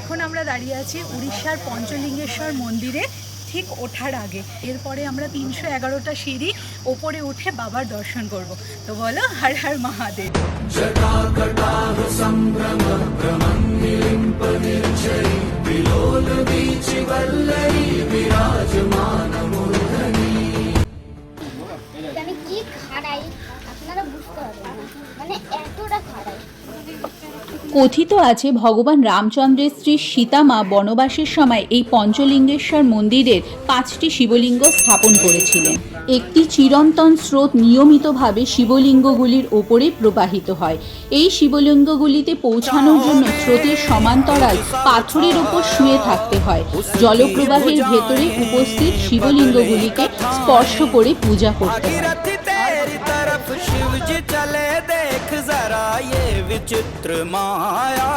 এখন আমরা দাঁড়িয়ে আছি উড়িষ্যার পঞ্চলিঙ্গেশ্বর মন্দিরে ঠিক ওঠার আগে। এরপরে আমরা 311টা সিঁড়ি ওপরে উঠে বাবার দর্শন করব। তো বলো হর হর মহাদেব। আমি কি খাড়াই আপনারা বুঝতে পারবেন না, মানে এতটা খাড়াই। কথিত আছে ভগবান রামচন্দ্রের স্ত্রী সীতামা বনবাসের সময় এই পঞ্চলিঙ্গেশ্বর মন্দিরের 5টি শিবলিঙ্গ স্থাপন করেছিলেন। একটি চিরন্তন স্রোত নিয়মিতভাবে শিবলিঙ্গগুলির ওপরে প্রবাহিত হয়। এই শিবলিঙ্গগুলিতে পৌঁছানোর জন্য স্রোতের সমান্তরাল পাথরের ওপর শুয়ে থাকতে হয়। জলপ্রবাহের ভেতরে উপস্থিত শিবলিঙ্গগুলিকে স্পর্শ করে পূজা করতে হয়। शिव जी चले देख जरा ये विचित्र माया।